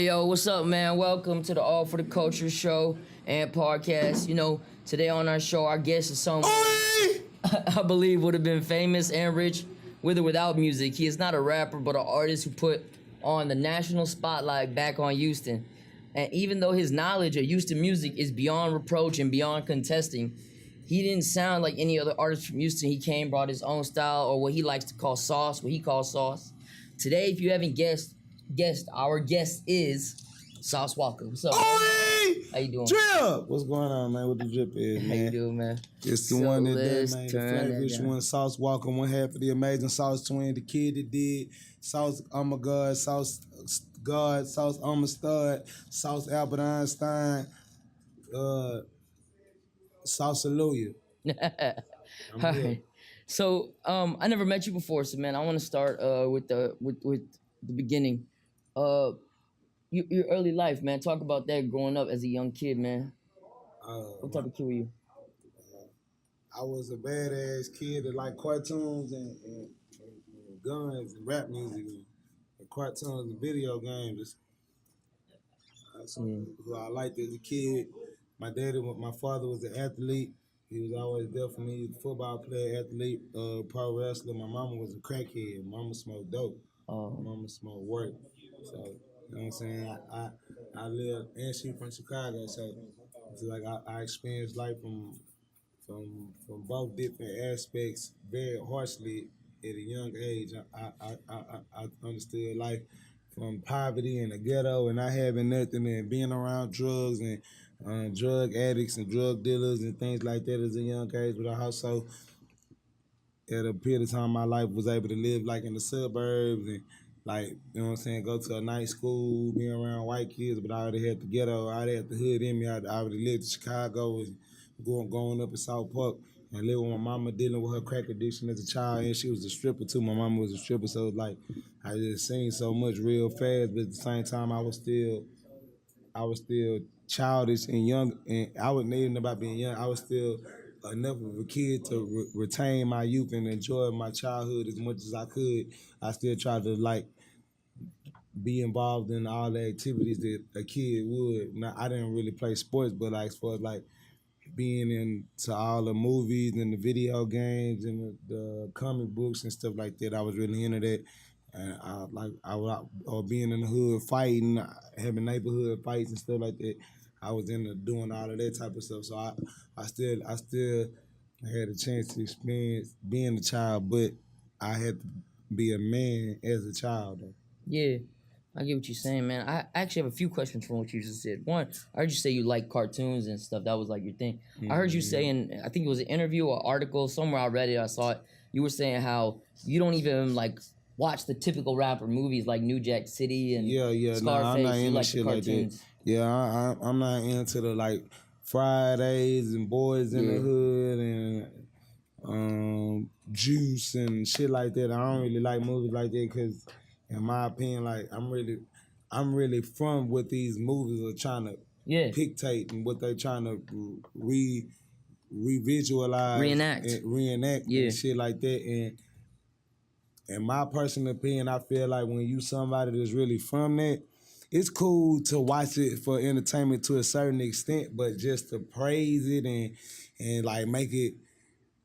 Yo, what's up, man? Welcome to the All for the Culture show and podcast. You know, today on our show, our guest is someone I believe would have been famous and rich with or without music. He is not a rapper, but an artist who put on the national spotlight back on Houston. And even though his knowledge of Houston music is beyond reproach and beyond contesting, he didn't sound like any other artist from Houston. He came, brought his own style, or what he likes to call sauce, what he calls sauce. Today, if you haven't guessed, our guest is Sauce Walka. What's up? Oi! How you doing? Drip! What's going on, man? What the drip is, man? How you doing, man? It's the one that did, man. The flavish one, Sauce Walka, one half of the amazing Sauce Twin, the kid that did Sauce I'm a God, Sauce God, Sauce I'm a Stud, Sauce Albert Einstein, Sauce Hallelujah. All right. So I never met you before, so man, I want to start with the beginning. Your early life, man. Talk about that growing up as a young kid, man. What type of kid were you? I was a badass kid that liked cartoons and guns and rap music and cartoons and video games. Who I liked as a kid. My father was an athlete. He was always there for me. Football player, athlete, pro wrestler. My mama was a crackhead. Mama smoked dope. Mama smoked work. So, you know what I'm saying? I live, and she from Chicago, so it's like I experienced life from both different aspects very harshly at a young age. I understood life from poverty in the ghetto and not having nothing and being around drugs and drug addicts and drug dealers and things like that as a young age. But I also, at a period of time in my life, was able to live like in the suburbs and like, you know what I'm saying, go to a night school, being around white kids, but I already had the ghetto, I already had the hood in me. I already lived in Chicago and growing up in South Park and living with my mama, dealing with her crack addiction as a child, and she was a stripper too. My mama was a stripper, so it was like I just seen so much real fast, but at the same time I was still childish and young, and I wasn't even about being young. I was still enough of a kid to retain my youth and enjoy my childhood as much as I could. I still tried to like be involved in all the activities that a kid would. Now, I didn't really play sports, but like as far as like being into all the movies and the video games and the comic books and stuff like that, I was really into that. And or being in the hood fighting, having neighborhood fights and stuff like that. I was into doing all of that type of stuff. So I still had a chance to experience being a child, but I had to be a man as a child, though. Yeah, I get what you're saying, man. I actually have a few questions from what you just said. One, I heard you say you like cartoons and stuff. That was like your thing. Mm-hmm. I heard you say I think it was an interview or article, somewhere I read it, I saw it. You were saying how you don't even like watch the typical rapper movies like New Jack City and Scarface. No, I'm not into like shit like that. Yeah, I'm not into the like Fridays and Boys in the Hood and Juice and shit like that. I don't really like movies like that because, in my opinion, like I'm really from what these movies are trying to dictate and what they're trying to revisualize, reenact and shit like that. And in my personal opinion, I feel like when you somebody that's really from that, it's cool to watch it for entertainment to a certain extent, but just to praise it and like make it,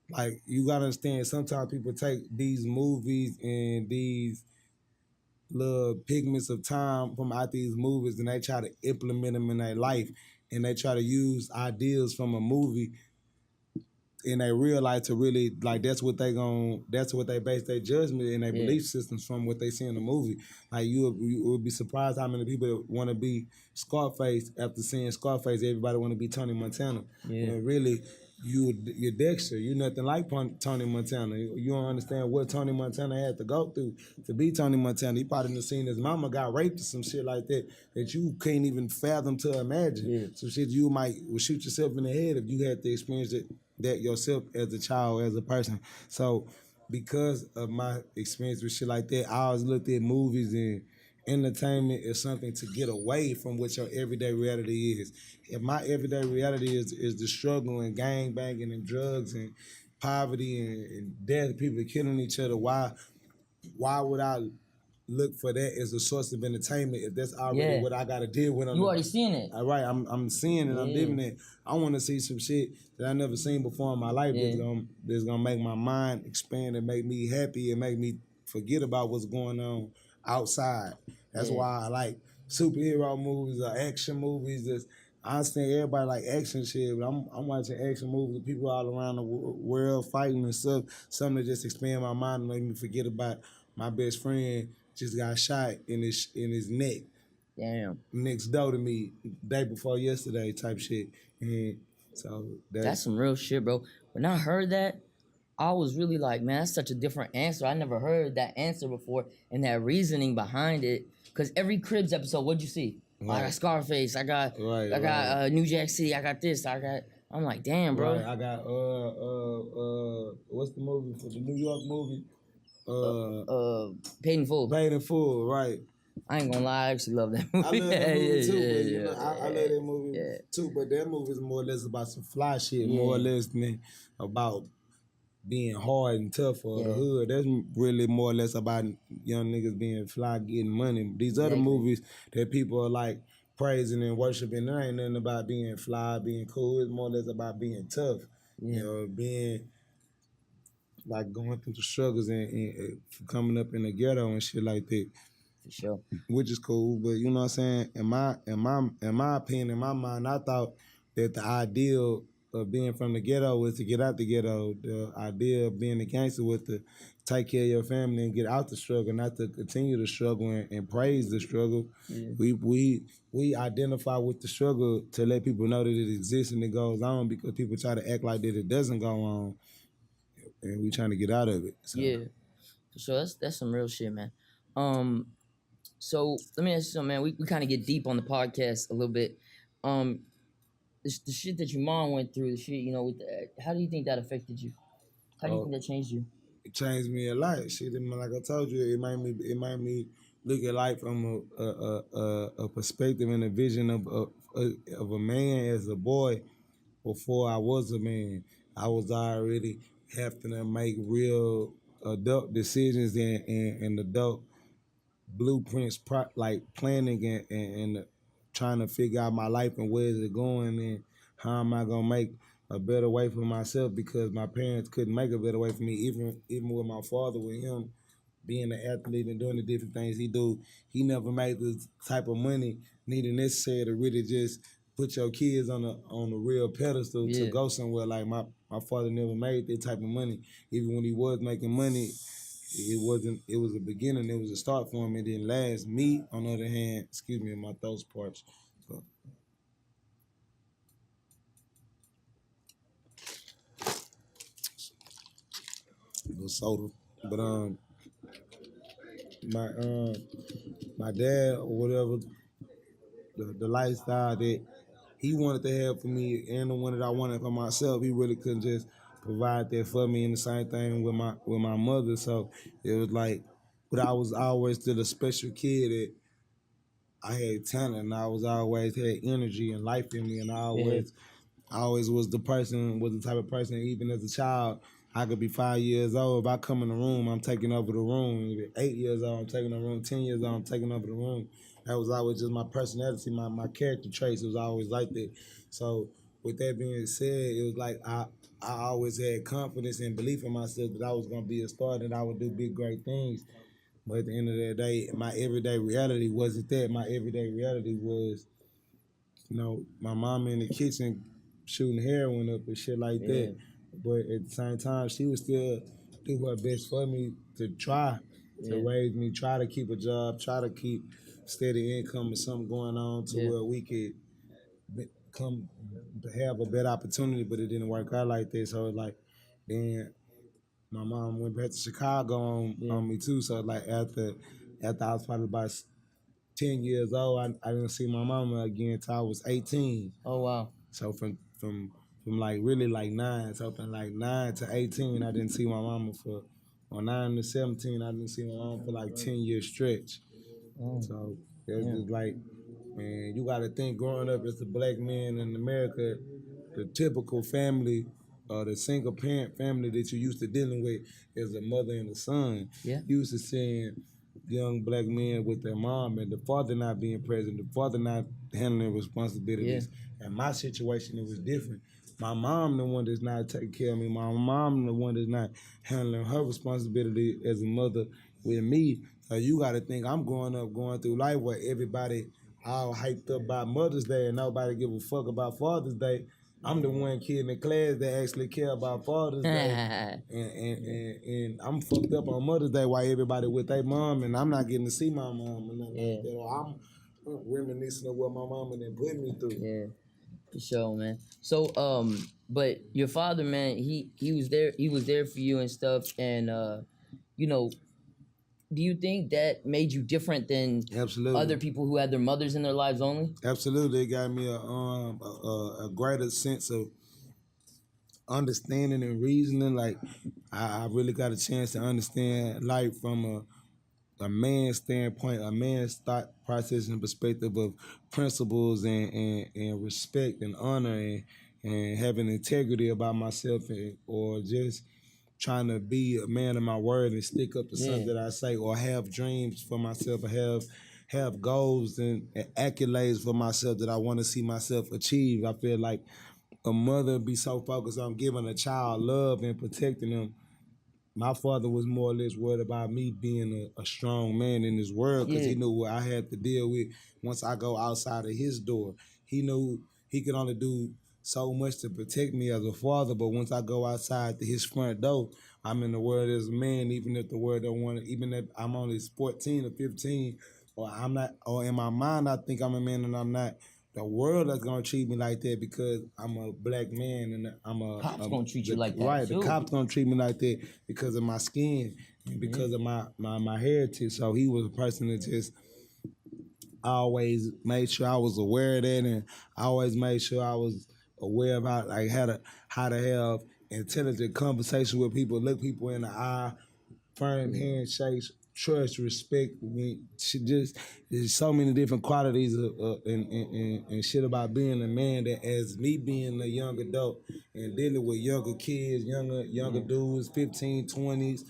like you gotta understand, sometimes people take these movies and these little pigments of time from out these movies and they try to implement them in their life and they try to use ideas from a movie in their real life to really, like, that's what they base their judgment and their belief systems from what they see in the movie. Like you would be surprised how many people want to be Scarface after seeing Scarface. Everybody want to be Tony Montana. And really, you're Dexter. You're nothing like Tony Montana. You don't understand what Tony Montana had to go through to be Tony Montana. He probably done seen his mama got raped or some shit like that you can't even fathom to imagine. Some shit you might shoot yourself in the head if you had to experience that yourself as a child, as a person. So because of my experience with shit like that, I always looked at movies and entertainment as something to get away from what your everyday reality is. If my everyday reality is the struggle and gang banging and drugs and poverty and death, people killing each other, why would I look for that as a source of entertainment if that's already what I gotta deal with. You already seen it. All right, I'm seeing it, I'm living it. I wanna see some shit that I never seen before in my life that's gonna make my mind expand and make me happy and make me forget about what's going on outside. That's why I like superhero movies or action movies. I understand everybody like action shit, but I'm watching action movies with people all around the world fighting and stuff. Something to just expand my mind and make me forget about my best friend just got shot in his neck. Damn. Next door to me, day before yesterday type shit. And so that's some real shit, bro. When I heard that, I was really like, man, that's such a different answer. I never heard that answer before and that reasoning behind it. Because every Cribs episode, what'd you see? Right. I got Scarface. I got New Jack City. I got this. I'm like, damn, bro. Right. I got what's the movie for the New York movie? Paid in Full. Paid in Full, right. I ain't gonna lie, I actually love that movie. I love that movie too, but I love that movie too, but that movie is more or less about some fly shit, more or less than about being hard and tough for the hood. That's really more or less about young niggas being fly, getting money. These other movies that people are like praising and worshiping, there ain't nothing about being fly, being cool. It's more or less about being tough. You know, being like going through the struggles and coming up in the ghetto and shit like that. For sure. Which is cool, but you know what I'm saying? In my opinion, in my mind, I thought that the ideal of being from the ghetto was to get out the ghetto. The idea of being a gangster was to take care of your family and get out the struggle, not to continue the struggle and praise the struggle. We identify with the struggle to let people know that it exists and it goes on, because people try to act like that it doesn't go on, and we trying to get out of it. So. Yeah, for sure. That's some real shit, man. So let me ask you something, man. We kind of get deep on the podcast a little bit. The shit that your mom went through, the shit, you know, how do you think that affected you? How do you think that changed you? It changed me a lot. Shit, like I told you, it made me look at life from a perspective and a vision of a man as a boy. Before I was a man, I was already having to make real adult decisions and adult blueprints, like planning and trying to figure out my life and where is it going and how am I gonna make a better way for myself, because my parents couldn't make a better way for me, even with my father, with him being an athlete and doing the different things he do. He never made the type of money needed necessary to really just put your kids on a real pedestal to go somewhere. Like my father never made that type of money. Even when he was making money, it was a beginning, it was a start for him, it didn't last. Me, on the other hand, excuse me, my throat's parched. So. A little soda. But my dad or whatever, the lifestyle that he wanted to have for me and the one that I wanted for myself, he really couldn't just provide that for me. And the same thing with my mother. So it was like, but I was always still a special kid that I had talent, and I was always had energy and life in me, and I always was the type of person, even as a child, I could be 5 years old. If I come in the room, I'm taking over the room. 8 years old, I'm taking over the room. 10 years old, I'm taking over the room. That was always just my personality, my character traits. It was always like that. So with that being said, it was like I always had confidence and belief in myself that I was going to be a star, that I would do big, great things. But at the end of the day, my everyday reality wasn't that. My everyday reality was, you know, my mom in the kitchen shooting heroin up and shit like that. But at the same time, she would still do her best for me to try to raise me, try to keep a job, try to keep steady income and something going on to where we could come to have a better opportunity, but it didn't work out like that. So like, then my mom went back to Chicago on me too. So like after I was probably about 10 years old, I didn't see my mama again until I was 18. Oh wow. So from like really like 9, so from like 9 to 18, I didn't see my mama on 9 to 17, I didn't see my mama for like 10 year stretch. So it's just like, man, you gotta think, growing up as a black man in America, the typical family or the single parent family that you're used to dealing with is a mother and a son. Yeah. You used to seeing young black men with their mom and the father not being present, the father not handling responsibilities. Yeah. And my situation, it was different. My mom the one that's not taking care of me. My mom the one that's not handling her responsibility as a mother with me. So you got to think I'm growing up, going through life where everybody all hyped up by Mother's Day and nobody give a fuck about Father's Day. I'm the one kid in the class that actually care about Father's Day. and I'm fucked up on Mother's Day while everybody with their mom and I'm not getting to see my mom and nothing like that. Or I'm reminiscing of what my mama then put me through. Yeah. For sure, man. So, but your father, man, he was there. He was there for you and stuff. And you know, do you think that made you different than Absolutely other people who had their mothers in their lives only? Absolutely, it got me a greater sense of understanding and reasoning. Like I really got a chance to understand life from a man's standpoint, a man's thought process and perspective of principles and respect and honor and having integrity about myself or just trying to be a man of my word and stick up to something that I say or have dreams for myself or have goals and accolades for myself that I want to see myself achieve. I feel like a mother be so focused on giving a child love and protecting them. My father was more or less worried about me being a strong man in this world because he knew what I had to deal with once I go outside of his door. He knew he could only do so much to protect me as a father, but once I go outside to his front door, I'm in the world as a man, even if the world don't want it, even if I'm only 14 or 15, or I'm not, or in my mind I think I'm a man and I'm not. The world is gonna treat me like that because I'm a black man and I'm a cops gonna treat you like that. Right, too. The cops gonna treat me like that because of my skin and because of my heritage. So he was a person that just always made sure I was aware of that, and I always made sure I was aware of how to have intelligent conversation with people, look people in the eye, firm handshakes, trust, respect. I mean, there's so many different qualities and shit about being a man that, as me being a young adult and dealing with younger kids, younger dudes, 15, 20s,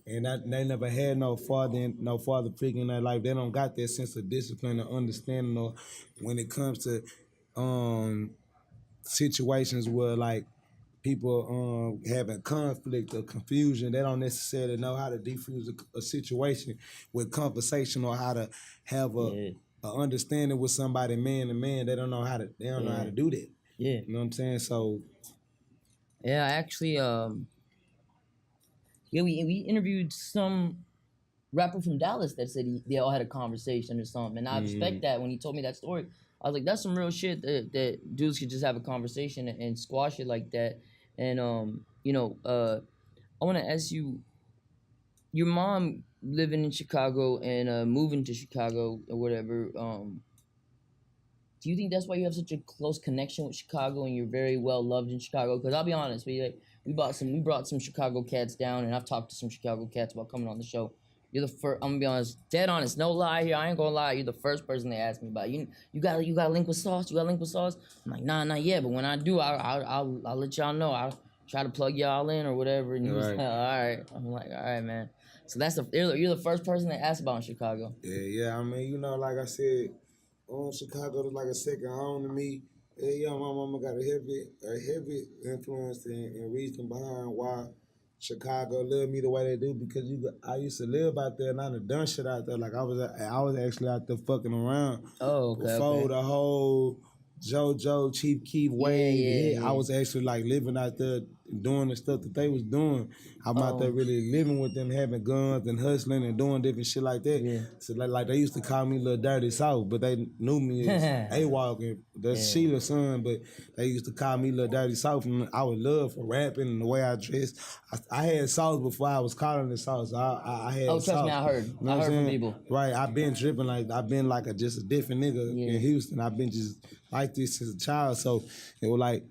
and they never had no father figure in their life. They don't got that sense of discipline or understanding, or when it comes to situations where like people having conflict or confusion, they don't necessarily know how to defuse a situation with conversation or how to have a understanding with somebody man to man. They don't know how to do that. Yeah. You know what I'm saying? So yeah, actually, we interviewed some rapper from Dallas that said they all had a conversation or something, and I respect that. When he told me that story, I was like, that's some real shit that dudes could just have a conversation and squash it like that. And I want to ask you, your mom living in Chicago and moving to Chicago or whatever. Do you think that's why you have such a close connection with Chicago and you're very well loved in Chicago? Because I'll be honest, we brought some Chicago cats down, and I've talked to some Chicago cats about coming on the show. You're the first. I'm gonna be honest, dead honest, no lie here. I ain't gonna lie. You're the first person they asked me about. You got a link with Sauce? You got a link with Sauce? I'm like, nah, not yet. But when I do, I'll let y'all know. I'll try to plug y'all in or whatever. And he was like, all right. I'm like, all right, man. So you're the first person they asked about in Chicago. Yeah. I mean, like I said, Chicago is like a second home to me. My mama got a heavy influence and reason behind why Chicago love me the way they do, because I used to live out there and I done shit out there. Like I was actually out there fucking around. Oh, okay. Before the whole JoJo, Chief Keef wave hit, I was actually like living out there doing the stuff that they was doing. I'm out there really living with them, having guns and hustling and doing different shit like that. Yeah. So like they used to call me Lil Dirty South, but they knew me as A-Walk, and that's Sheila's son, but they used to call me Lil Dirty South, and I would love for rapping and the way I dressed. I had sauce before I was calling it sauce. I had trust sauce. me, I heard. You know I heard from people. Right, I've been tripping I've been just a different nigga in Houston. I've been just like this since a child. So it was like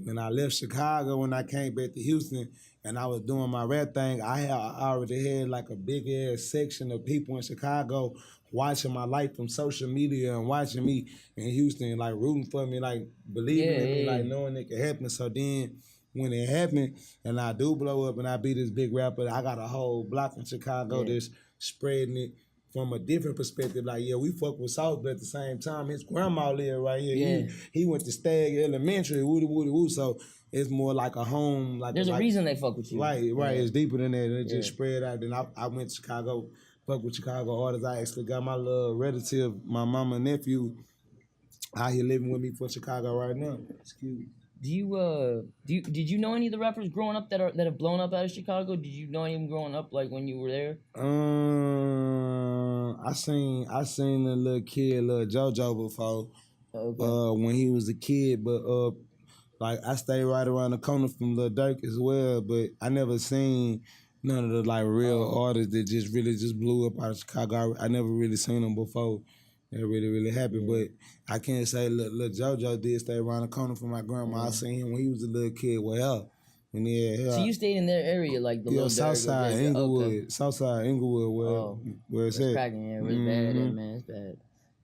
when I left Chicago, when I came back to Houston and I was doing my rap thing, I already had like a big ass section of people in Chicago watching my life from social media and watching me in Houston, like rooting for me, like believing in me, like knowing it could happen. So then when it happened and I do blow up and I be this big rapper, I got a whole block in Chicago that's spreading it. from a different perspective. Like, yeah, we fuck with Sauce, but at the same time, his grandma lived right here. Yeah. He went to Stagg Elementary, woo. So it's more like a home. Like there's a reason they fuck with you. Right. Yeah. It's deeper than that. And it just spread out. Then I went to Chicago, fuck with Chicago artists. I actually got my little relative, my mama and nephew, out here living with me for Chicago right now. Excuse me. Did you know any of the rappers growing up that have blown up out of Chicago? Did you know any of them growing up like when you were there? I seen a little kid, little JoJo before. Okay. When he was a kid, but like I stayed right around the corner from Lil Durk as well, but I never seen none of the like real artists that just really just blew up out of Chicago. I never really seen them before. That really happened, but I can't say Lil JoJo did stay around the corner from my grandma. I seen him when he was a little kid. Well, and so you stayed in their area, like the little Southside Inglewood, Southside Inglewood, where it's at. Cracking, yeah, it's bad, man, it's bad.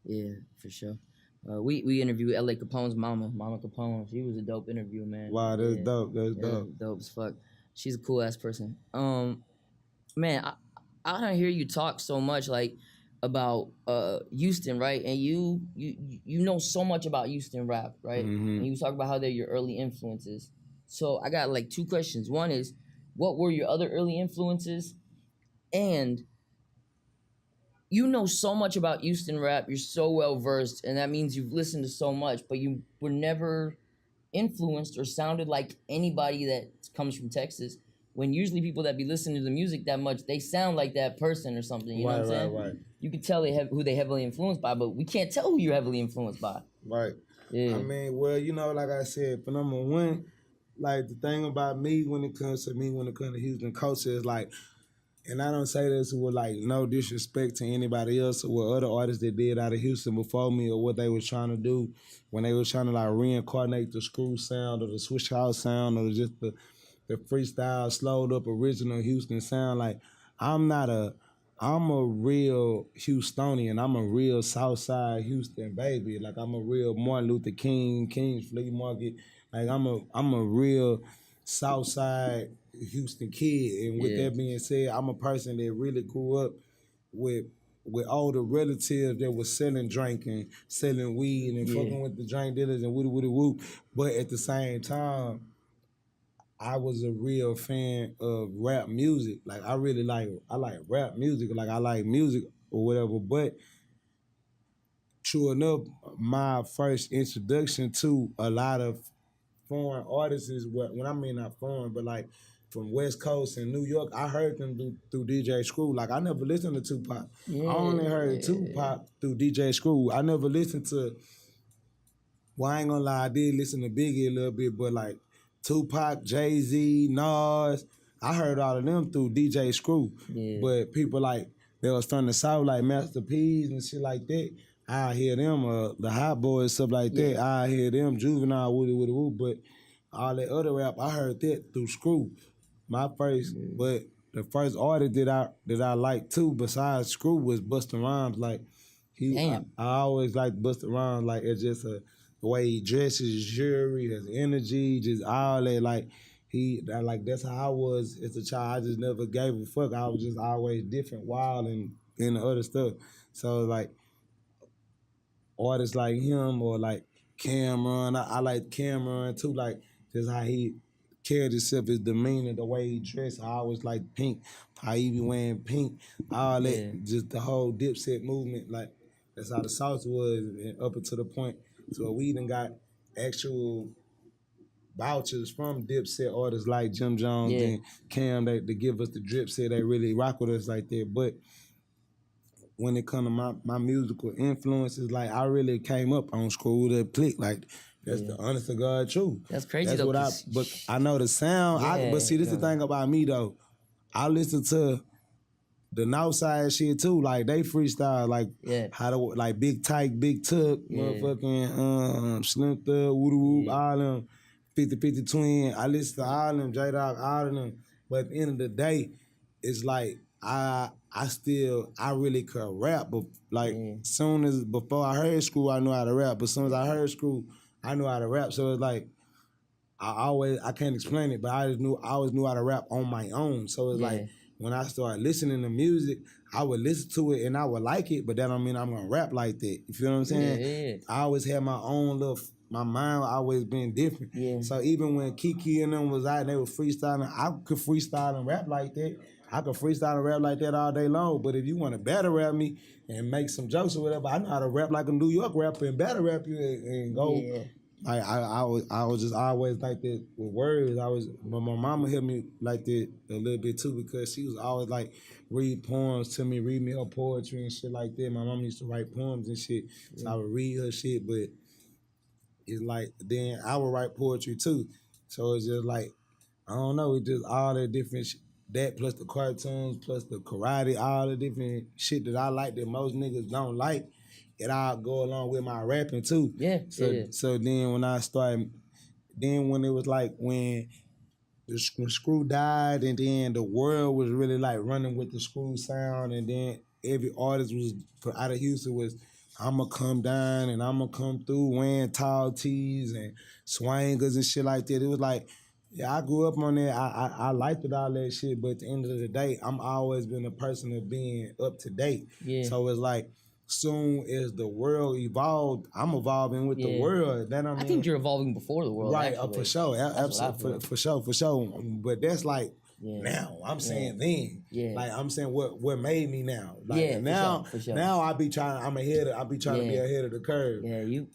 Yeah, for sure. We interviewed L.A. Capone's Mama Capone. She was a dope interview, man. Wow, that's dope. That's dope. Dope as fuck. She's a cool ass person. Man, I don't hear you talk so much like about Houston, right? And you know so much about Houston rap, right? And you talk about how they're your early influences. So I got like two questions. One is, what were your other early influences? And you know so much about Houston rap, you're so well versed, and that means you've listened to so much, but you were never influenced or sounded like anybody that comes from Texas. When usually people that be listening to the music that much, they sound like that person or something. You know what I'm saying? Right. You can tell who they heavily influenced by, but we can't tell who you're heavily influenced by. Right. Yeah. I mean, well, you know, like I said, for number one, like the thing about me when it comes to Houston culture is like, and I don't say this with like no disrespect to anybody else or what other artists that did out of Houston before me or what they was trying to do when they was trying to like reincarnate the screw sound or the switch house sound or just the freestyle slowed up original Houston sound. Like I'm a real Houstonian. I'm a real Southside Houston baby. Like I'm a real Martin Luther King, King's Flea Market. Like I'm a real Southside Houston kid. And with that being said, I'm a person that really grew up with older relatives that was selling drinking, selling weed and fucking with the drink dealers and woo. But at the same time, I was a real fan of rap music. Like I like rap music. Like I like music or whatever. But true enough, my first introduction to a lot of foreign artists is when I mean not foreign, but like from West Coast and New York, I heard them through DJ Screw. Like I never listened to Tupac. I only heard Tupac through DJ Screw. I never listened to. Well, I ain't gonna lie, I did listen to Biggie a little bit, but like Tupac, Jay-Z, Nas, I heard all of them through DJ Screw. Yeah. But people like that was from the South, like Master P's and shit like that, I hear them, the Hot Boys, stuff like that. I hear them, Juvenile, woo. But all that other rap, I heard that through Screw. My first, but the first artist that I liked too, besides Screw, was Busta Rhymes. Like I always liked Busta Rhymes. Like it's just the way he dresses, jewelry, his energy, just all that. Like that's how I was as a child. I just never gave a fuck. I was just always different, wild, and the other stuff. So like artists like him or like Cameron, I like Cameron too. Like just how he carried himself, his demeanor, the way he dressed. I always like Pink, how he be wearing pink, all that. Just the whole Dipset movement. Like that's how the South was, and up until the point. So we even got actual vouchers from Dipset artists like Jim Jones and Cam that give us the drip set. They really rock with us like that. But when it comes to my musical influences, like I really came up on Screwed Up Click. Like that's the honest to God truth. That's crazy. That's though, but I know the sound. But see, this is the thing about me though. I listen to the Northside shit too, like they freestyle, like how to like Big Tyke, Big Tuck, motherfucking Slim Thug, Woo, all them 50-50 Twin. I listen to all them, J-Dog, all of them. But at the end of the day, it's like I really could rap, but like before I heard Screw, I knew how to rap. But as soon as I heard Screw, I knew how to rap. So it's like I can't explain it, but I always knew how to rap on my own. So it's like when I started listening to music, I would listen to it and I would like it, but that don't mean I'm gonna rap like that. You feel what I'm saying? Yeah. I always had my own little, my mind always been different. Yeah. So even when Kiki and them was out and they were freestyling, I could freestyle and rap like that. I could freestyle and rap like that all day long. But if you want to battle rap me and make some jokes or whatever, I know how to rap like a New York rapper and battle rap you and go. Yeah. I was just always like that with words. But my mama helped me like that a little bit too, because she was always like read poems to me, read me her poetry and shit like that. My mama used to write poems and shit, so I would read her shit. But it's like then I would write poetry too, so it's just like I don't know. It's just all the different that plus the cartoons plus the karate, all the different shit that I like that most niggas don't like. It all go along with my rapping too. Yeah. So then when I started, then when it was like when Screw died, and then the world was really like running with the Screw sound, and then every artist was out of Houston was, I'ma come down and I'ma come through wearing tall tees and swangers and shit like that. It was like, yeah, I grew up on that. I liked it, all that shit, but at the end of the day, I'm always been a person of being up to date. Yeah. So it's like, soon as the world evolved, I'm evolving with the world. That I think you're evolving before the world. Right, for sure. Absolutely, for sure. But that's like now. I'm saying then. Yeah. Like I'm saying what made me now. Like now, for sure. Now I be trying. I'm ahead. I be trying to be ahead of the curve. Yeah, you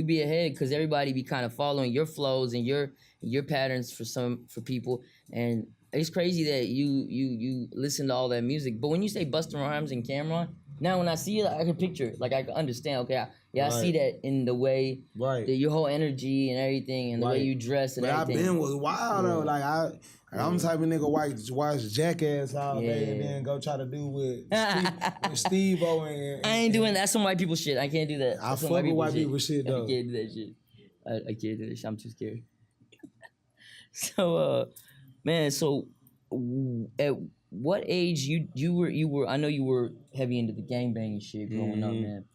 be ahead because everybody be kind of following your flows and your patterns for people, and it's crazy that you listen to all that music. But when you say Busta Rhymes and Cameron, now when I see it, I can picture it. Like I can understand. Okay, I see that in the way, that your whole energy and everything, and the way you dress and everything. But I been was wild though. Like I'm the type of nigga watch Jackass all day and then go try to do with Steve-O and I ain't doing that. That's some white people shit. I can't do that. I fuck with white people shit though. I can't do that shit. I can't do that shit. I'm too scared. So, man. So, at what age you were? I know you were heavy into the gangbanging shit growing up, man.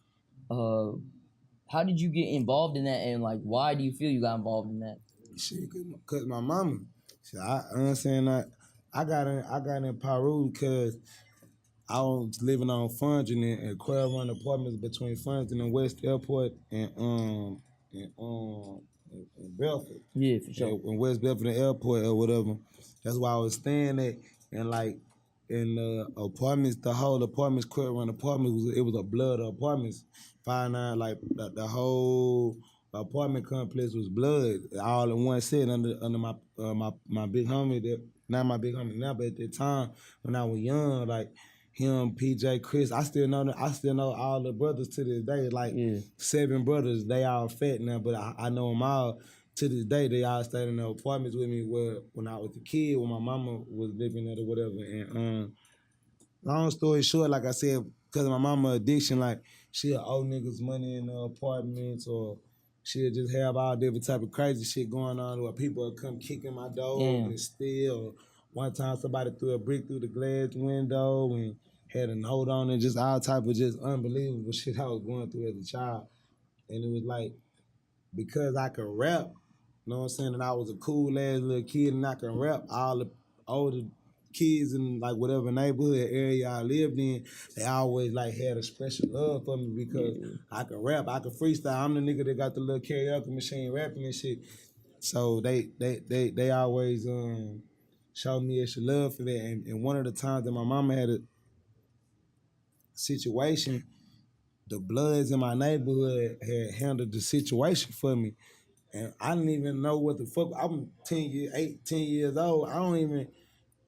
How did you get involved in that, and like, why do you feel you got involved in that? Shit, cause my mama. So I understand that I got in Peru because I was living on Fungin and Quail Run apartments between Fungin and West Airport and Belford. Yeah, for sure. In West Belford Airport or whatever. That's why I was staying at, and like in the apartments, the whole apartments, Quail Run apartments, it was a blood of apartments. 5-9, like the whole apartment complex was blood, all in one set under my big homie. That not my big homie now, but at the time when I was young, like him, PJ, Chris, I still know all the brothers to this day. Like 7 brothers, they all fat now, but I know them all to this day. They all stayed in the apartments with me when I was a kid, when my mama was living there or whatever. And long story short, like I said, because of my mama addiction, like she'll owe niggas money in the apartments, or she'll just have all different type of crazy shit going on, where people will come kick in my door and steal. One time somebody threw a brick through the glass window and had a note on it, just all type of just unbelievable shit I was going through as a child. And it was like, because I could rap, you know what I'm saying, and I was a cool ass little kid and I could rap, all the older kids in like whatever neighborhood area I lived in, they always like had a special love for me because I could rap, I could freestyle. I'm the nigga that got the little karaoke machine rapping and shit. So they always showed me extra love for that. And one of the times that my mama had a situation, the Bloods in my neighborhood had handled the situation for me. And I didn't even know what the fuck. I'm 10 years old. I don't even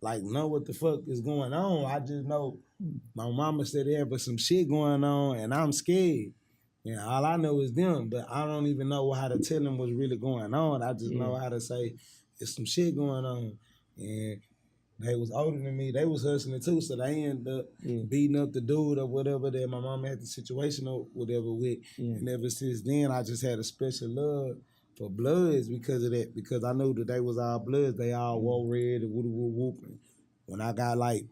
like know what the fuck is going on. I just know my mama said there was some shit going on and I'm scared. And all I know is them, but I don't even know how to tell them what's really going on. I just know how to say there's some shit going on. And they was older than me. They was hustling too, so they ended up beating up the dude or whatever that my mama had the situation or whatever with. And ever since then, I just had a special love for Bloods because of that, because I knew that they was all Bloods. They all wore red and whooping. When I got like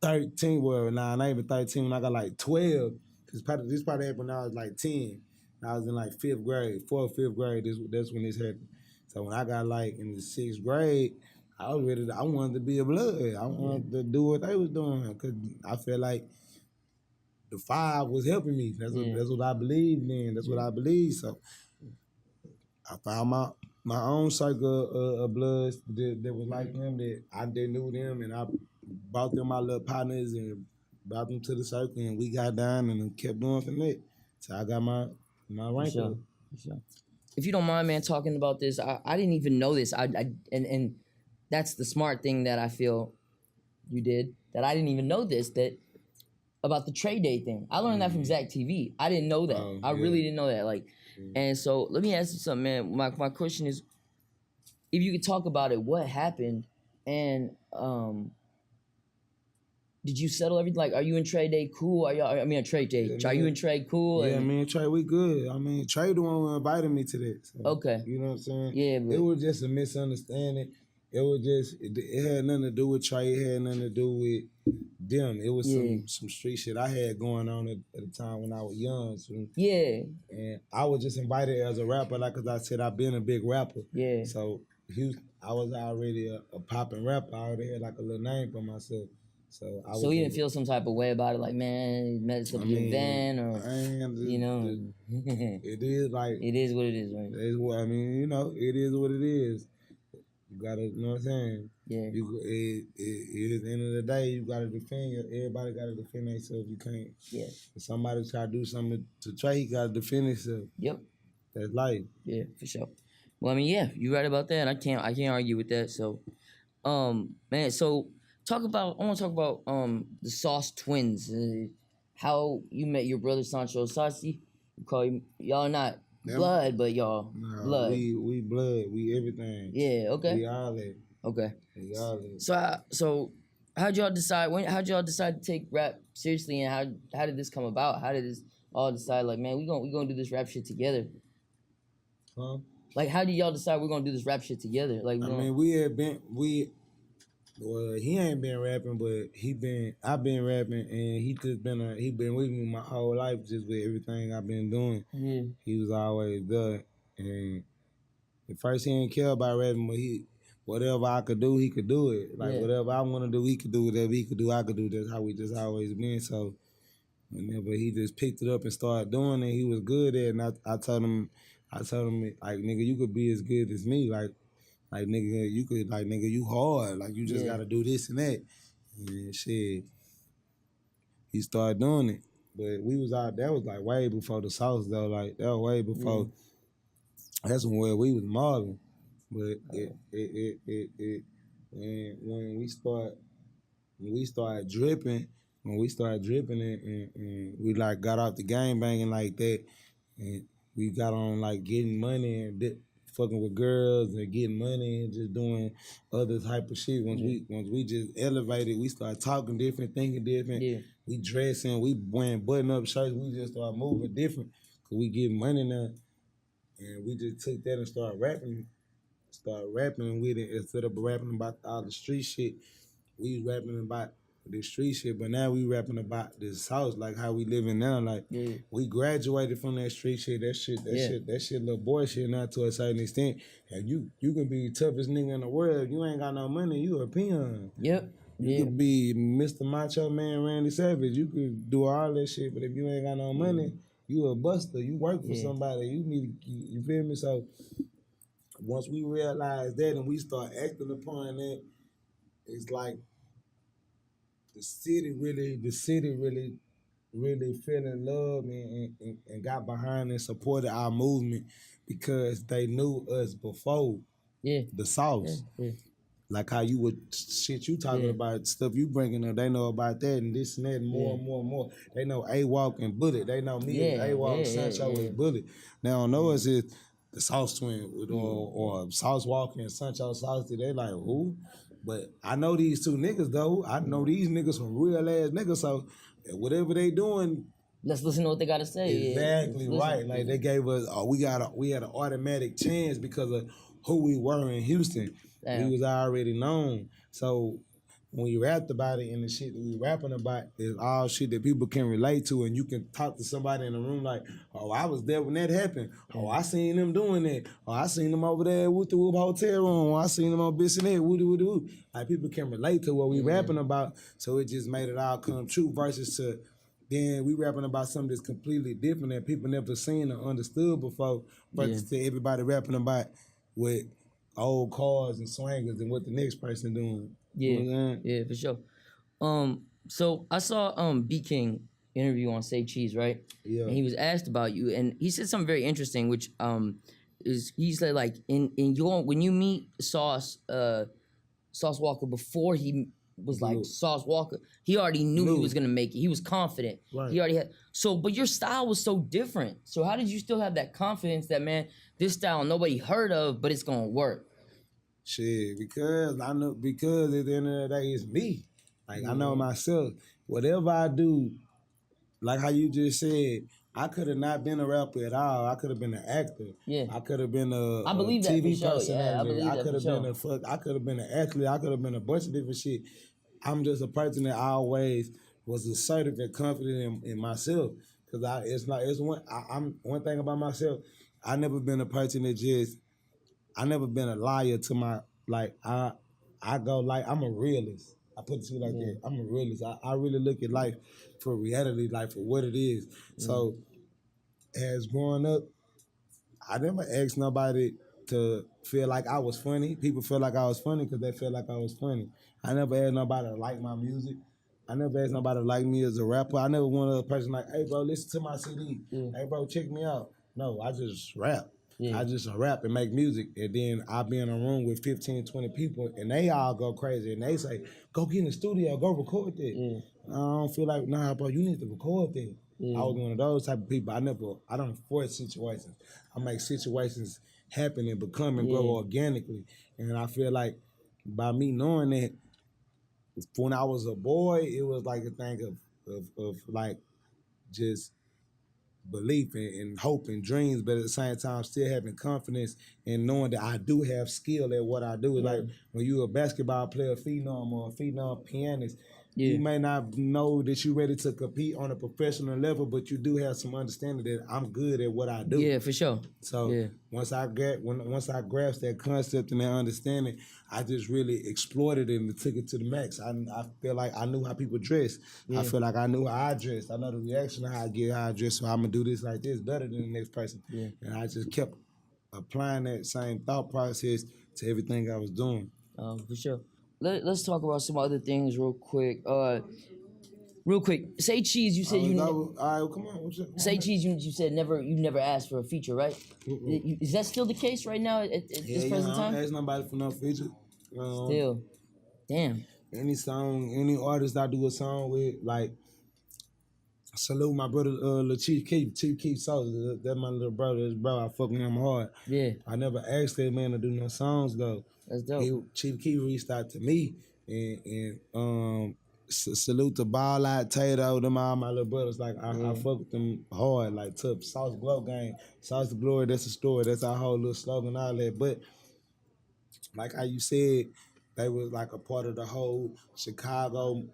13, not even 13, when I got like 12, this probably happened when I was like 10. I was in like 4th, 5th grade, that's when this happened. So when I got like in the 6th grade, I was ready. I wanted to be a blood. I wanted to do what they was doing because I felt like the five was helping me. That's what I believed in. That's what I believe. So I found my own circle of bloods that was like them, that I didn't knew them, and I brought them my little partners and brought them to the circle, and we got down and kept doing from there. So I got my rank up. Sure. If you don't mind, man, talking about this, I didn't even know this. And that's the smart thing that I feel you did, that I didn't even know this, that about the trade day thing. I learned that from Zach TV. I didn't know that. I really didn't know that. Like, and so let me ask you something, man. My question is, if you could talk about it, what happened, and did you settle everything? Like, are you in trade day cool? Are trade day. Are you in trade cool? Yeah, me and Trey, we good. I mean, Trey the one who invited me to that. So, okay. You know what I'm saying? Yeah, but it was just a misunderstanding. It was just, it had nothing to do with Trey. It had nothing to do with them. It was some street shit I had going on at the time when I was young. So, and I was just invited as a rapper, like, cause I said I've been a big rapper. Yeah. So I was already a popping rapper. I already had like a little name for myself. So you didn't feel some type of way about it, like, man, you messed up your event, or you know, it is like it is what it is, right? It is what I mean. You know, it is what it is. You gotta, you know what I'm saying? Yeah. It is at the end of the day, you gotta defend. Everybody gotta defend themselves. You can't. Yeah. If somebody try to do something to Trey, he gotta defend himself. Yep. That's life. Yeah, for sure. Well, I mean, yeah, you're right about that. I can't argue with that. So, man, so. I want to talk about the Sauce twins. How you met your brother Sancho Saucy. Y'all not blood, but y'all blood. We blood. We everything. Yeah. Okay. We all that. Okay. We all that. So how'd y'all decide? How'd y'all decide to take rap seriously, and how did this come about? How did this all decide? Like, man, we gonna do this rap shit together. Huh? Like, how did y'all decide we're gonna do this rap shit together? Like, Well, he ain't been rapping, but I've been rapping, and he been with me my whole life, just with everything I've been doing. Yeah. He was always there, and at first he didn't care about rapping, but whatever I could do, he could do it. Like whatever I want to do, he could do. Whatever he could do, I could do. That's how we just always been. So whenever he just picked it up and started doing it, he was good at it. And I told him, like, nigga, you could be as good as me, like nigga, you could, like, nigga, you hard. Like, you just gotta do this and that. And shit, he started doing it. But we was out, that was like way before the Sauce, though. Like, that was way before, that's when we was mobbing. But when we started dripping and we like got off the game banging like that, and we got on like getting money and fucking with girls and getting money and just doing other type of shit. Once we just elevated, we started talking different, thinking different. Yeah. We dressing, we wearing button-up shirts. We just started moving different because we get money now. And we just took that and started rapping with it. Instead of rapping about all the street shit, we was rapping about the street shit, but now we rapping about this house, like how we living now. Like we graduated from that street shit, that shit little boy shit now to a certain extent. And you can be the toughest nigga in the world. If you ain't got no money, you a peon. Yep. You could be Mr. Macho Man, Randy Savage. You could do all that shit, but if you ain't got no money, you a buster. You work for somebody. You feel me? So once we realized that and we start acting upon that, it's like the city really fell in love and got behind and supported our movement because they knew us before the Sauce. Yeah. Like how you would shit you talking about, stuff you bringing up, they know about that and this and that and more and more and more. They know A-Walk and Bullet. They know me as A-Walk, Sancho as Bullet. They don't know us as the Sauce Twin or Sauce Walka and Sancho Sauce. They like, who? But I know these two niggas though. I know these niggas from real ass niggas. So whatever they doing, let's listen to what they gotta say. Exactly right. Like they gave us, we had an automatic chance because of who we were in Houston. Damn. We was already known. So when you rapped about it and the shit that we rapping about is all shit that people can relate to, and you can talk to somebody in the room like, oh, I was there when that happened. Oh, I seen them doing that. Oh, I seen them over there with the Whoop Hotel Room. Oh, I seen them on this and that. Woo. Like, people can relate to what we rapping about, so it just made it all come true versus to then we rapping about something that's completely different that people never seen or understood before, versus to everybody rapping about with old cars and swangers and what the next person doing. Yeah, you know yeah, for sure. So I saw B King interview on Say Cheese, right? Yeah. And he was asked about you, and he said something very interesting, which is he said like in your when you meet Sauce Walka before he was like Sauce Walka, he already knew he was gonna make it. He was confident. Right. He already had but your style was so different. So how did you still have that confidence that, man, this style nobody heard of, but it's gonna work? Shit, because at the end of the day, it's me. Like, I know myself. Whatever I do, like how you just said, I could have not been a rapper at all. I could have been an actor. Yeah. I could have been a TV personality. Yeah, I could have been I could have been an athlete. I could have been a bunch of different shit. I'm just a person that always was assertive and confident in myself. Cause I'm one thing about myself. I never been a person that I never been a liar to my, like, I go like, I'm a realist. I put it to you like that. I'm a realist. I really look at life for reality, like for what it is. So as growing up, I never asked nobody to feel like I was funny. People feel like I was funny because they feel like I was funny. I never asked nobody to like my music. I never asked nobody to like me as a rapper. I never wanted a person like, hey, bro, listen to my CD. Hey, bro, check me out. No, I just rap. I just rap and make music, and then I'll be in a room with 15, 20 people, and they all go crazy, and they say, go get in the studio, go record that. I don't feel like, nah, bro, you need to record that. I was one of those type of people. I don't force situations. I make situations happen and become and grow organically. And I feel like by me knowing that, when I was a boy, it was like a thing of like just belief and hope and dreams, but at the same time still having confidence and knowing that I do have skill at what I do. Like when you're a basketball player, phenom, or a phenom pianist, you may not know that you're ready to compete on a professional level, but you do have some understanding that I'm good at what I do. Yeah, for sure. So once I grasped that concept and that understanding, I just really exploited it and took it to the max. I feel like I knew how people dress. I feel like I knew how I dressed. I know the reaction of how I dress, so I'm gonna do this like this better than the next person. And I just kept applying that same thought process to everything I was doing. For sure. Let's talk about some other things real quick. Say Cheese, you said all right, come on. Say Cheese, you said you never asked for a feature, right? Is that still the case right now at this present time? I don't ask nobody for no feature. Still. Damn. Any artist I do a song with, like, salute my brother, Chief Keith Sauce. That's my little brother. His brother, I fuck with him hard. Yeah. I never asked that man to do no songs though. That's dope. Chief Keith reached out to me and salute to Ball Out, Tato, them all my little brothers. Like I fuck with them hard. Like tough Sauce Glow Gang, Sauce the Glory. That's the story. That's our whole little slogan, all that. But like how you said, they was like a part of the whole Chicago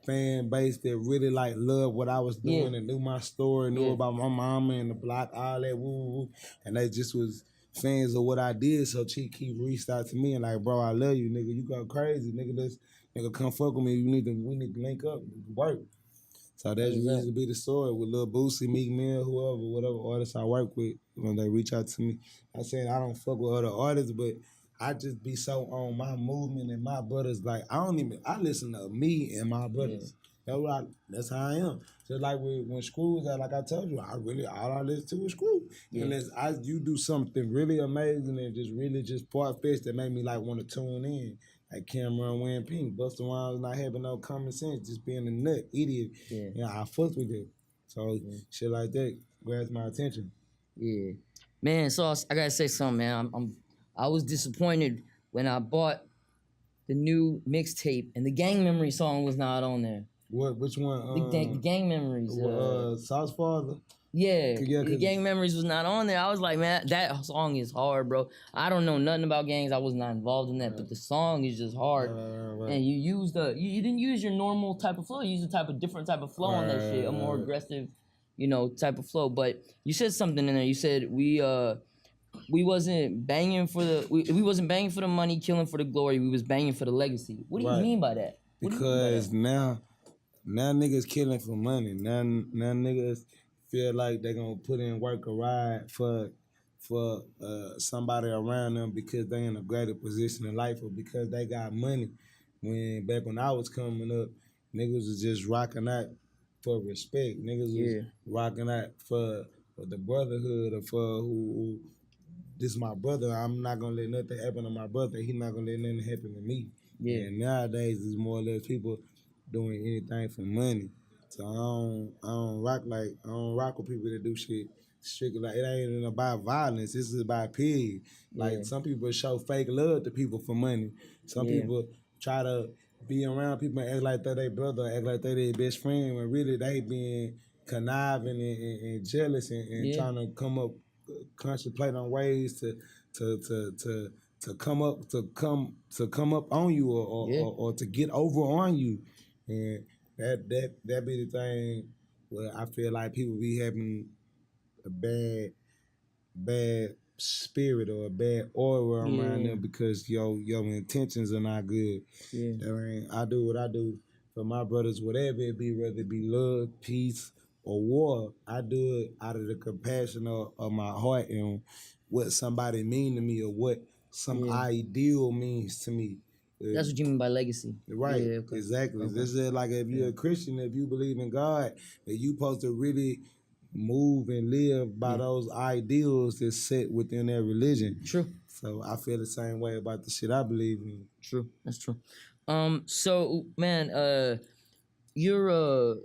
fan base that really like loved what I was doing and knew my story, knew about my mama and the block, all that woo. And they just was fans of what I did. So Chief Keith reached out to me and like, bro, I love you, nigga. You go crazy, nigga. Nigga, come fuck with me. We need to link up, work. So that's used to be the story with Lil Boosie, Meek Mill, whatever artists I work with. When they reach out to me, I said I don't fuck with other artists, but I just be so on my movement and my brothers. Like I listen to me and my brothers. That's how I am. Just like when Screw was out, like I told you, all I listen to is Screw. Unless you do something really amazing and just far-fetched that made me like want to tune in. Like Cameron wearing pink, Busta Rhymes not having no common sense, just being a nut, idiot. I fucked with it. So shit like that grabs my attention. Yeah. Man, Sauce, I gotta say something, man. I was disappointed when I bought the new mixtape and the Gang Memory song was not on there. What? Which one? The Gang Memories. Sauce Father. Yeah, Gang Memories was not on there. I was like, man, that song is hard, bro. I don't know nothing about gangs. I was not involved in that, but the song is just hard. And you used you didn't use your normal type of flow. You used a different type of flow on that shit, a more aggressive, type of flow. But you said something in there. You said we wasn't banging for we wasn't banging for the money, killing for the glory. We was banging for the legacy. What do you mean by that? Because now niggas killing for money. Now niggas feel like they gonna put in work or ride for somebody around them because they in a greater position in life or because they got money. When back when I was coming up, niggas was just rocking out for respect. Niggas was rocking out for the brotherhood or for who this is my brother. I'm not gonna let nothing happen to my brother. He not gonna let nothing happen to me. Yeah. And nowadays, it's more or less people doing anything for money. So I don't rock with people that do shit strictly like it ain't even about violence. This is about period. Like some people show fake love to people for money. Some people try to be around people and act like they're their brother, act like they're their best friend, when really they being conniving and jealous and trying to come up, contemplate on ways to come up on you or to get over on you, and that be the thing where I feel like people be having a bad spirit or a bad aura around them because your intentions are not good. I do what I do for my brothers, whatever it be, whether it be love, peace, or war. I do it out of the compassion of my heart and what somebody mean to me or what some ideal means to me. That's what you mean by legacy. Right, exactly. Okay. This is like if you're a Christian, if you believe in God, that you supposed to really move and live by those ideals that's set within their religion. True. So I feel the same way about the shit I believe in. True. That's true. So man, your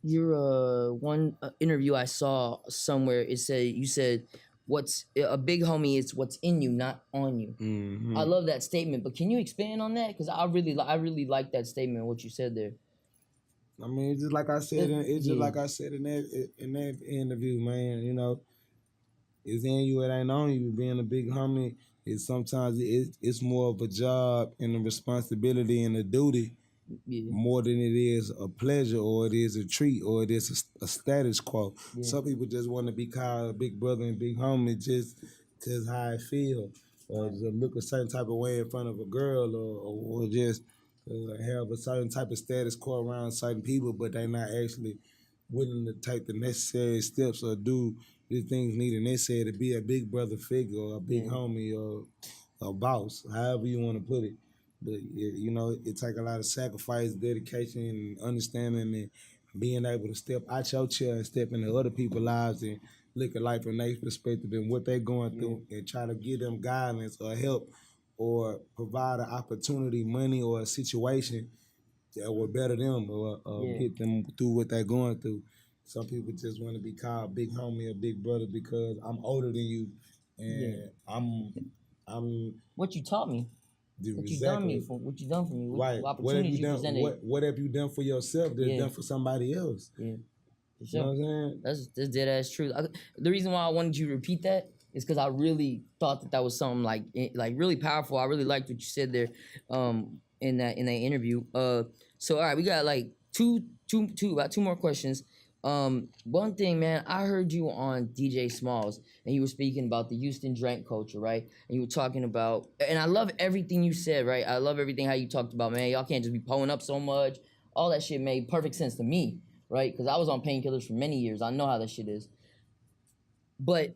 one interview I saw somewhere, you said what's a big homie is what's in you, not on you. Mm-hmm. I love that statement, but can you expand on that? Because I really like that statement, what you said there. I mean, it's just like I said. Like I said in that interview, man. You know, it's in you, it ain't on you. Being a big homie is sometimes it's more of a job and a responsibility and a duty, more than it is a pleasure or it is a treat or it is a status quo. Yeah. Some people just want to be called big brother and big homie just how I feel, or just look a certain type of way in front of a girl, or just have a certain type of status quo around certain people, but they're not actually willing to take the necessary steps or do the things needed necessary to be a big brother figure or a big homie or a boss, however you want to put it. But you know, it takes a lot of sacrifice, dedication, and understanding, and being able to step out your chair and step into other people's lives and look at life from their perspective and what they're going through, and try to give them guidance or help or provide an opportunity, money, or a situation that will better them or get them through what they're going through. Some people just want to be called big homie or big brother because I'm older than you, and I'm. What you taught me. What you done for me. Right. What have you done? What have you done for yourself that's done for somebody else? Yeah. For sure. You know what I'm saying? That's dead ass true. The reason why I wanted you to repeat that is because I really thought that was something like really powerful. I really liked what you said there, in that interview. So all right, we got like about two more questions. One thing, man, I heard you on DJ Smalls, and you were speaking about the Houston drink culture, right? And you were talking about, and I love everything you said, right? I love everything how you talked about, man. Y'all can't just be pulling up so much. All that shit made perfect sense to me, right? Because I was on painkillers for many years. I know how that shit is. But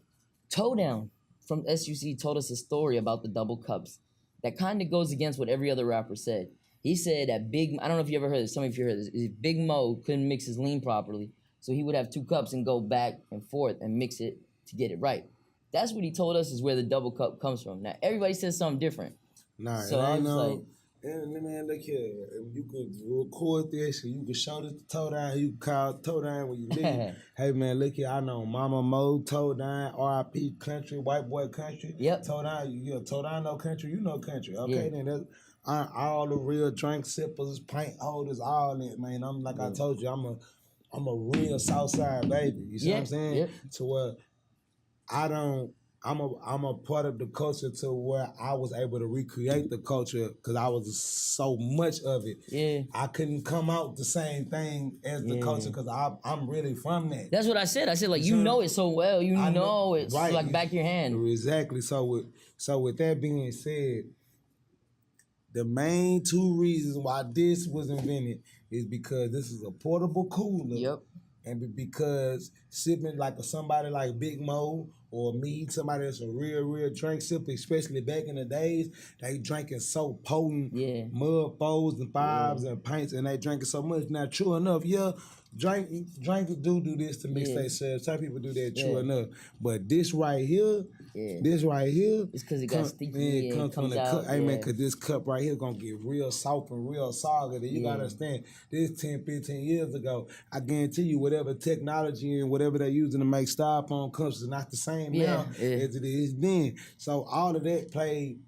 Toe Down from SUC told us a story about the double cups that kind of goes against what every other rapper said. He said that I don't know if you ever heard this, some of you heard this, Big Mo couldn't mix his lean properly, so he would have 2 cups and go back and forth and mix it to get it right. That's what he told us is where the double cup comes from. Now, everybody says something different. Nah, so I know. Man, look here. You could record this, and you can show this to Toe Down. You can call Toe Down when you leave. Hey, man, look here. I know Mama Mo, Toe Down, R.I.P. Country, White Boy Country. Yep. Toe Down, Toe Down know country. You know country. Okay, then that's all the real drink sippers, pint holders, all that, man. I told you, I'm a real Southside baby. You see what I'm saying? Yep. To where I'm a part of the culture to where I was able to recreate the culture because I was so much of it. Yeah. I couldn't come out the same thing as the culture because I'm really from that. That's what I said. I said like you know it so well. You know it's right. like back of your hand. Exactly. So with that being said, the main two reasons why this was invented is because this is a portable cooler. Yep. And because sipping like somebody like Big Mo or me, somebody that's a real drink sipper, especially back in the days, they drinking so potent mud foes and fives and pints, and they drinking so much. Now, true enough, drinkers do this to mix themselves. Some people do that, true enough. But this right here, it's because it got sticky. Man, comes from the cup. Hey, man, because this cup right here gonna get real soft and real solid. And you gotta understand, this 10, 15 years ago, I guarantee you whatever technology and whatever they're using to make styrofoam cups is not the same now as it is then. So all of that played,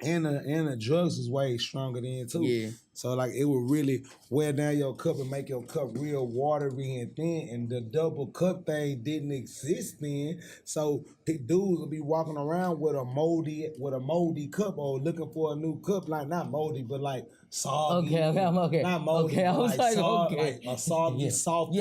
and the drugs is way stronger then too. Yeah. So like it would really wear down your cup and make your cup real watery and thin. And the double cup thing didn't exist then. So dudes would be walking around with a moldy cup or looking for a new cup, like not moldy, but like soggy. Okay. Not moldy. Okay, I was like a soggy, soft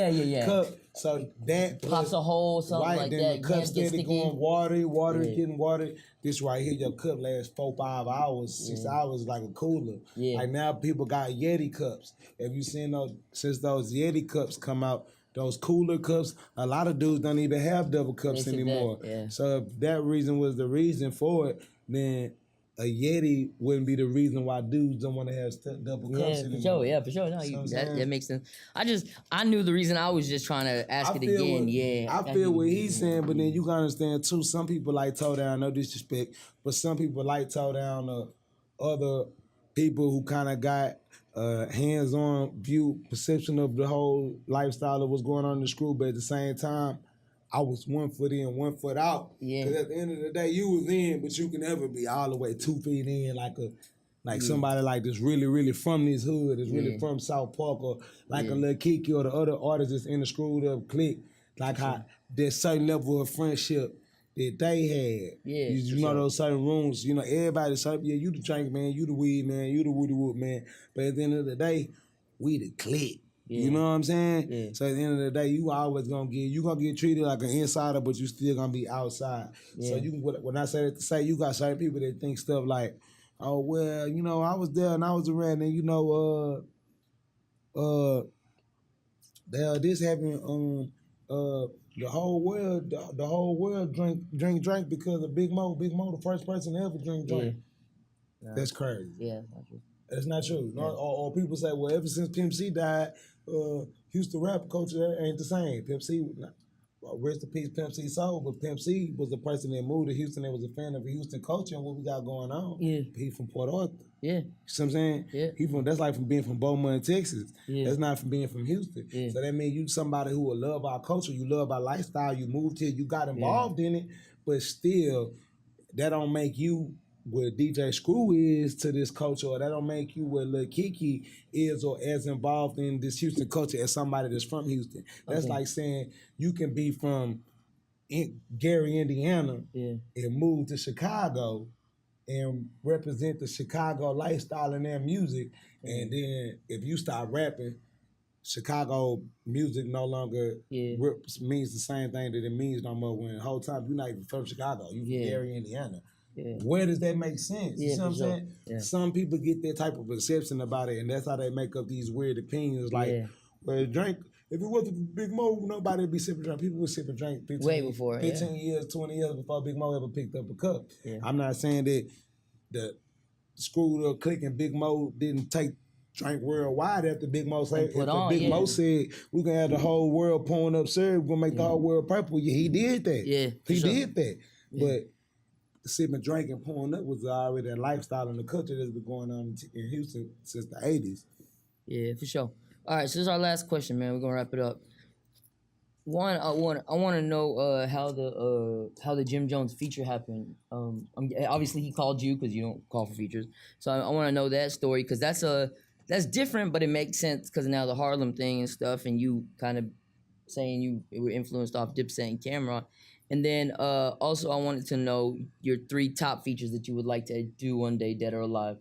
cup. So that pops a hole, something like then that. The cup steady going watery, getting watery. This right here, your cup lasts 4-5 hours, 6 hours like a cooler. Yeah. Like now people got Yeti cups. Have you seen those, since those Yeti cups come out, those cooler cups, a lot of dudes don't even have double cups anymore. So if that reason was the reason for it, then a Yeti wouldn't be the reason why dudes don't want to have double cups anymore. For sure. No, that makes sense. I knew the reason. I was just trying to ask it again. I feel what he's saying, but then you gotta understand too, some people like toe down, no disrespect, but some people like toe down other people who kind of got hands-on view, perception of the whole lifestyle of what's going on in the school, but at the same time, I was 1 foot in, 1 foot out. Yeah. Because at the end of the day, you was in, but you can never be all the way 2 feet in like somebody like this really from this hood, that's really from South Park, or like a Lil Kiki or the other artists that's in the screwed up clique. Like how there's certain level of friendship that they had. Yeah. You know those certain rooms, you know, everybody say, yeah, you the drink man, you the weed man, you the woody wood man. But at the end of the day, we the clique. Yeah. You know what I'm saying? Yeah. So at the end of the day, you always gonna get treated like an insider, but you still gonna be outside. Yeah. So when I say that to say, you got certain people that think stuff like, oh well, you know, I was there and I was around, and you know, this happened. The whole world drink because of Big Mo. Big Mo, the first person to ever drink. Yeah. That's crazy. Yeah, that's not true. That's not true. Yeah. Or people say, well, ever since Pimp C died, Houston rap culture ain't the same. Pimp C, rest in peace, Pimp C soul, but Pimp C was the person that moved to Houston that was a fan of the Houston culture and what we got going on. Yeah. He from Port Arthur. Yeah. You see what I'm saying? Yeah. That's like from being from Beaumont, Texas. Yeah. That's not from being from Houston. Yeah. So that means you somebody who will love our culture, you love our lifestyle, you moved here, you got involved in it, but still, that don't make you what DJ Screw is to this culture, or that don't make you what Lil Kiki is or as involved in this Houston culture as somebody that's from Houston. That's like saying you can be from Gary, Indiana, and move to Chicago and represent the Chicago lifestyle in their music, and then if you start rapping, Chicago music no longer means the same thing that it means no more, when the whole time you're not even from Chicago, you from Gary, Indiana. Yeah. Where does that make sense? You see what I'm saying? Yeah. Some people get that type of perception about it, and that's how they make up these weird opinions. Like, well, drink, if it wasn't for Big Mo, nobody would be sipping drink. People would sip and drink 15 years, 20 years before Big Mo ever picked up a cup. Yeah. I'm not saying that the screwed up clique and Big Mo didn't drink worldwide after Big Mo said. Big Mo said we gonna have the whole world pouring up syrup, we're gonna make the whole world purple. Yeah, he did that. Yeah, he did that. Yeah. But sipping, drinking, pouring up was already a lifestyle and the culture that's been going on in Houston since the 80s. Yeah, for sure. All right, so this is our last question, man. We're gonna wrap it up. One, I want to know how the Jim Jones feature happened. Obviously he called you because you don't call for features. So I want to know that story, because that's that's different, but it makes sense because now the Harlem thing and stuff, and you kind of saying you were influenced off Dipset and Cameron. And then also I wanted to know your 3 top features that you would like to do one day, dead or alive,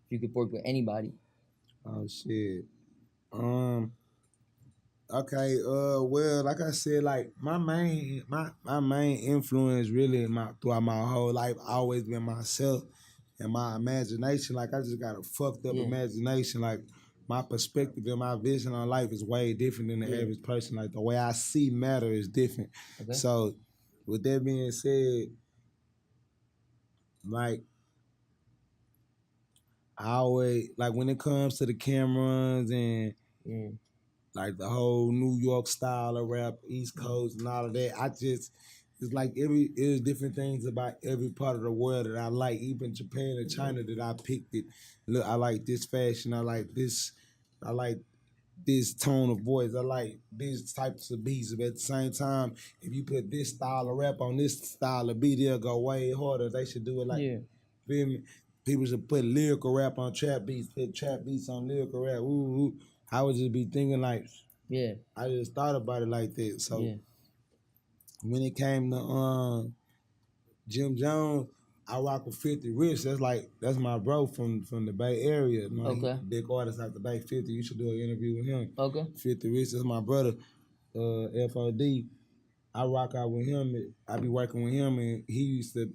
if you could work with anybody. Oh shit. Okay, well, like I said, like my main influence really throughout my whole life always been myself and my imagination. Like I just got a fucked up imagination. Like my perspective and my vision on life is way different than the average person. Like the way I see matter is different. Okay. So with that being said, like I always like when it comes to the cameras and like the whole New York style of rap, East Coast and all of that. It's like there's different things about every part of the world that I like. Even Japan and China that I picked it. Look, I like this fashion. I like this tone of voice. I like these types of beats. But at the same time, if you put this style of rap on this style of beat, it'll go way harder. They should do it like, feel me? People should put lyrical rap on trap beats, put trap beats on lyrical rap. Ooh. I would just be thinking like, I just thought about it like that. So when it came to Jim Jones, I rock with 50 Rich. That's my bro from the Bay Area. You know, okay. Big artist out the Bay. 50. You should do an interview with him. Okay. 50 Rich is my brother. FOD. I rock out with him. I be working with him, and he used to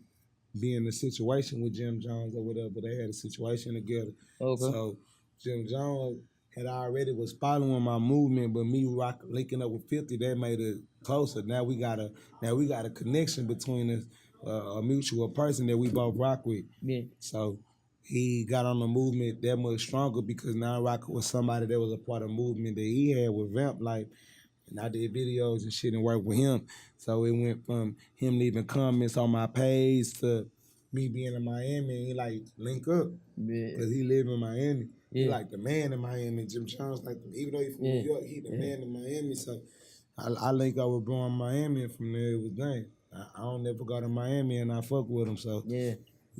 be in a situation with Jim Jones or whatever. They had a situation together. Okay. So Jim Jones had already was following my movement, but me linking up with 50, that made it closer. Now we got a connection between us, a mutual person that we both rock with. Yeah. So he got on the movement that much stronger because now I'm rocking with somebody that was a part of the movement that he had with Vamp Life. And I did videos and shit and worked with him. So it went from him leaving comments on my page to me being in Miami and he like link up. Because he live in Miami. Yeah. He like the man in Miami. Jim Jones, like even though he from New York, he the man in Miami. So I link up with bro in Miami and from there it was done. I don't never go to Miami and I fuck with him. So he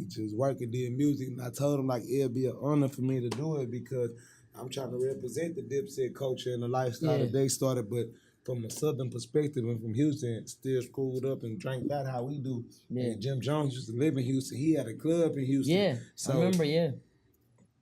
just worked and did music. And I told him like it'll be an honor for me to do it because I'm trying to represent the Dipset culture and the lifestyle that they started, but from a southern perspective and from Houston, still screwed up and drank that how we do. Yeah. And Jim Jones used to live in Houston. He had a club in Houston. Yeah, so I remember,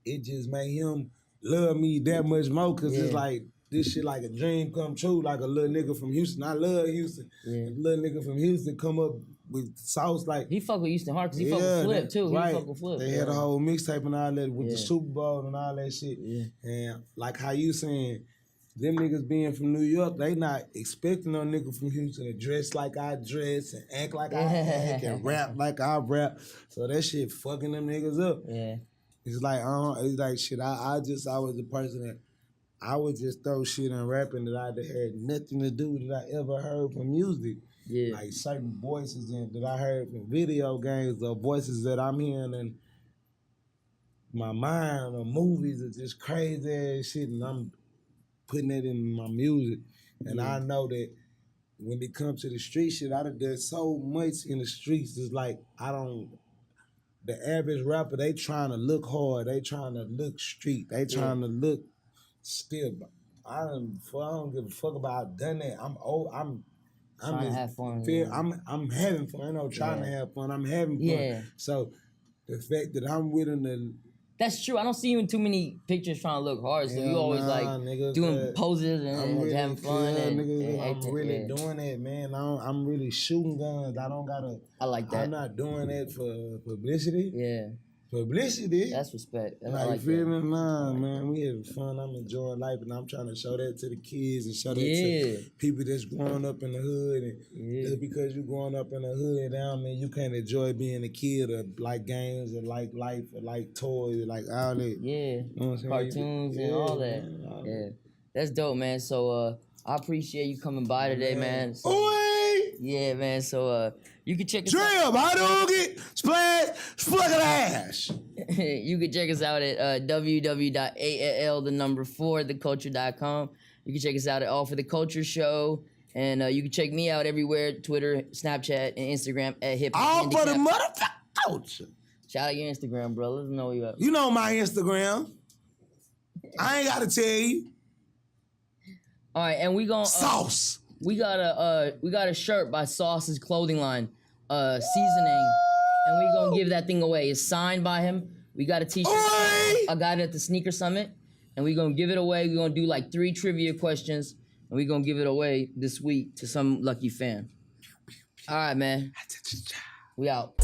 it just made him love me that much more because it's like, this shit like a dream come true, like a little nigga from Houston. I love Houston. Yeah. A little nigga from Houston come up with Sauce like... He fuck with Houston hard because he fuck with Flip too. Right. He fuck with Flip. They had a whole mixtape and all that with the Super Bowl and all that shit. Yeah. And like how you saying, them niggas being from New York, they not expecting no nigga from Houston to dress like I dress and act like I act and rap like I rap. So that shit fucking them niggas up. Yeah. It's like shit, I was the person that I would just throw shit in rapping that I had nothing to do that I ever heard from music. Yeah. Like certain voices that I heard from video games or voices that I'm hearing in my mind or movies are just crazy ass shit and I'm putting it in my music. And I know that when it comes to the street shit, there's so much in the streets. It's like the average rapper, they trying to look hard. They trying to look street. They trying to look still. I don't give a fuck about done that. I'm old. I'm trying to have fun. I'm having fun. I know trying to have fun. I'm having fun. Yeah. So the fact that I'm willing to... That's true. I don't see you in too many pictures trying to look hard. So you always doing poses and really having fun. I'm really doing it, man. I'm really shooting guns. I don't gotta... I like that. I'm not doing that for publicity. Yeah. Publicity. That's respect. Like feel me? Nah, man. We having fun. I'm enjoying life, and I'm trying to show that to the kids and show that to people that's growing up in the hood. And just because you growing up in the hood, that don't mean you can't enjoy being a kid or like games or like life or like toys or like all that. Yeah. You know what I'm cartoons and all that. Man, that's dope, man. So I appreciate you coming by today, man. So, yeah, man. So you can check us out. I don't get splash, fucking ass. You can check us out at www.all4theculture.com. You can check us out at All for the Culture Show. And you can check me out everywhere, Twitter, Snapchat, and Instagram at Hip Hop All for the motherfucking culture. Shout out your Instagram, bro. Let us know where you at. You know my Instagram. I ain't gotta tell you. All right, and we gonna Sauce. We got a shirt by Sauce's clothing line, Seazoning, and we gonna give that thing away. It's signed by him. We got a t-shirt. I got it at the Sneaker Summit, and we gonna give it away. We gonna do like 3 trivia questions, and we gonna give it away this week to some lucky fan. All right, man. We out.